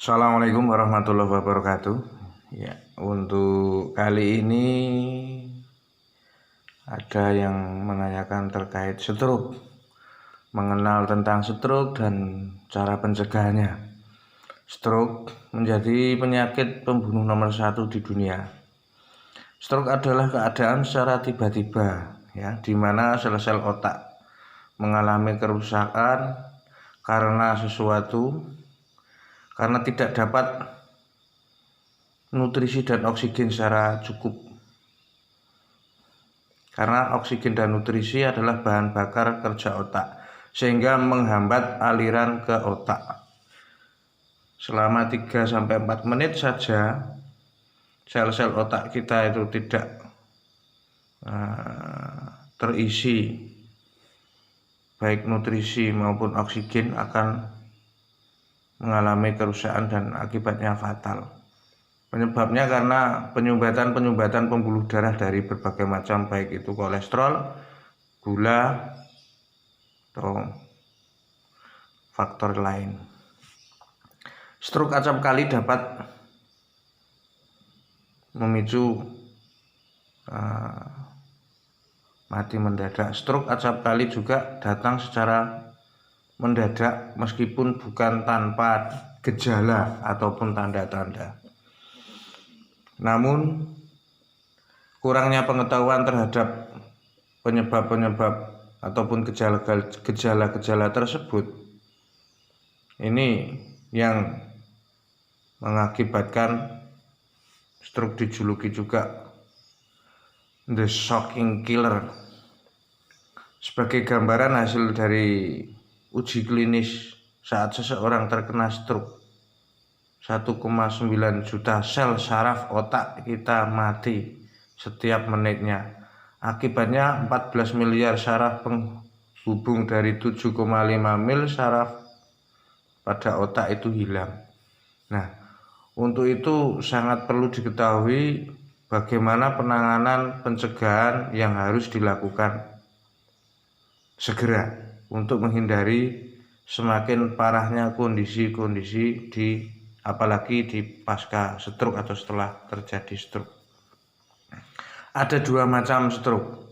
Assalamualaikum warahmatullahi wabarakatuh. Ya, untuk kali ini ada yang menanyakan terkait stroke, mengenal tentang stroke dan cara pencegahannya. Stroke menjadi penyakit pembunuh nomor 1 di dunia. Stroke adalah keadaan secara tiba-tiba, ya, di mana sel-sel otak mengalami kerusakan karena tidak dapat nutrisi dan oksigen secara cukup. Karena oksigen dan nutrisi adalah bahan bakar kerja otak, sehingga menghambat aliran ke otak. Selama 3-4 menit saja sel-sel otak kita itu tidak terisi baik nutrisi maupun oksigen, akan mengalami kerusakan dan akibatnya fatal. Penyebabnya karena penyumbatan pembuluh darah dari berbagai macam, baik itu kolesterol, gula, atau faktor lain. Stroke acap kali dapat memicu mati mendadak. Stroke acap kali juga datang secara mendadak meskipun bukan tanpa gejala ataupun tanda-tanda. Namun kurangnya pengetahuan terhadap penyebab-penyebab ataupun gejala-gejala tersebut ini yang mengakibatkan stroke dijuluki juga the shocking killer. Sebagai gambaran hasil dari uji klinis saat seseorang terkena stroke, 1,9 juta sel saraf otak kita mati setiap menitnya. Akibatnya 14 miliar saraf penghubung dari 7,5 mil saraf pada otak itu hilang. Nah, untuk itu sangat perlu diketahui bagaimana penanganan pencegahan yang harus dilakukan segera untuk menghindari semakin parahnya kondisi-kondisi apalagi di pasca stroke atau setelah terjadi stroke. Ada 2 macam stroke.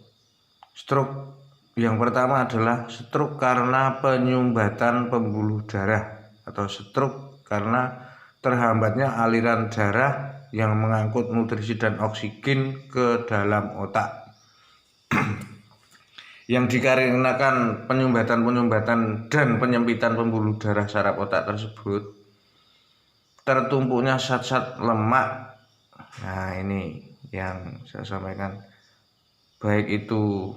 Stroke yang pertama adalah stroke karena penyumbatan pembuluh darah atau stroke karena terhambatnya aliran darah yang mengangkut nutrisi dan oksigen ke dalam otak. Yang dikarenakan penyumbatan dan penyempitan pembuluh darah saraf otak tersebut, tertumpuknya zat-zat lemak. Nah, ini yang saya sampaikan, baik itu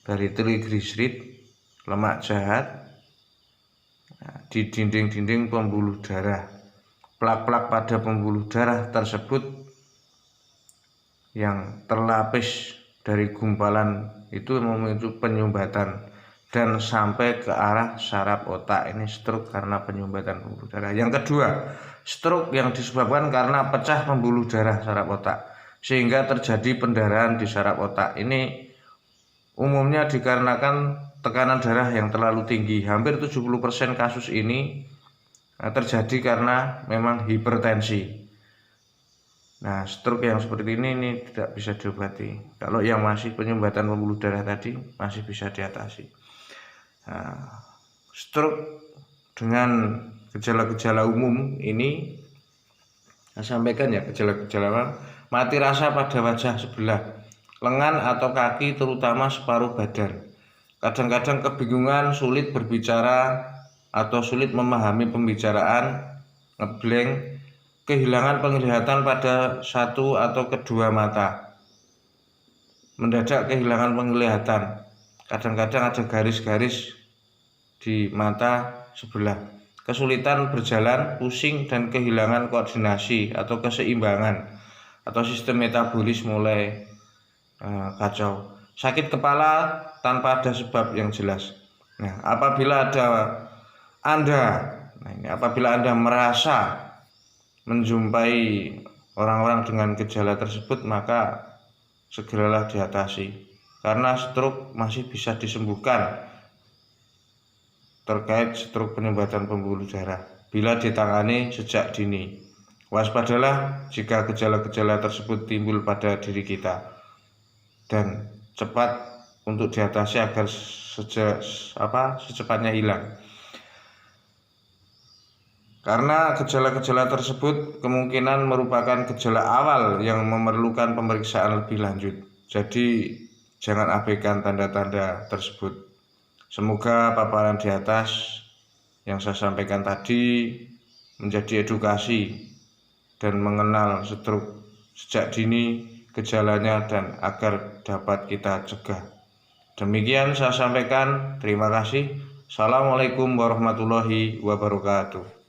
dari trigliserid, lemak jahat, di dinding-dinding pembuluh darah. Plak-plak pada pembuluh darah tersebut yang terlapis dari gumpalan itu memicu penyumbatan dan sampai ke arah saraf otak. Ini stroke karena penyumbatan pembuluh darah. Yang kedua, stroke yang disebabkan karena pecah pembuluh darah saraf otak sehingga terjadi pendarahan di saraf otak. Ini umumnya dikarenakan tekanan darah yang terlalu tinggi. Hampir 70% kasus ini terjadi karena memang hipertensi. Nah, stroke yang seperti ini tidak bisa diobati. Kalau yang masih penyumbatan pembuluh darah tadi masih bisa diatasi. Nah, stroke dengan gejala-gejala umum ini saya sampaikan ya, gejala-gejala mati rasa pada wajah sebelah, lengan atau kaki terutama separuh badan. Kadang-kadang kebingungan, sulit berbicara atau sulit memahami pembicaraan, ngeblank, kehilangan penglihatan pada satu atau kedua mata, mendadak kehilangan penglihatan, kadang-kadang ada garis-garis di mata sebelah, kesulitan berjalan, pusing dan kehilangan koordinasi atau keseimbangan, atau sistem metabolis mulai kacau, sakit kepala tanpa ada sebab yang jelas. Nah, apabila Anda merasa menjumpai orang-orang dengan gejala tersebut, maka segeralah diatasi, karena stroke masih bisa disembuhkan terkait stroke penyumbatan pembuluh darah bila ditangani sejak dini. Waspadalah jika gejala-gejala tersebut timbul pada diri kita dan cepat untuk diatasi agar secepatnya hilang. Karena gejala-gejala tersebut kemungkinan merupakan gejala awal yang memerlukan pemeriksaan lebih lanjut. Jadi jangan abaikan tanda-tanda tersebut. Semoga paparan di atas yang saya sampaikan tadi menjadi edukasi dan mengenal stroke sejak dini gejalanya dan agar dapat kita cegah. Demikian saya sampaikan. Terima kasih. Assalamualaikum warahmatullahi wabarakatuh.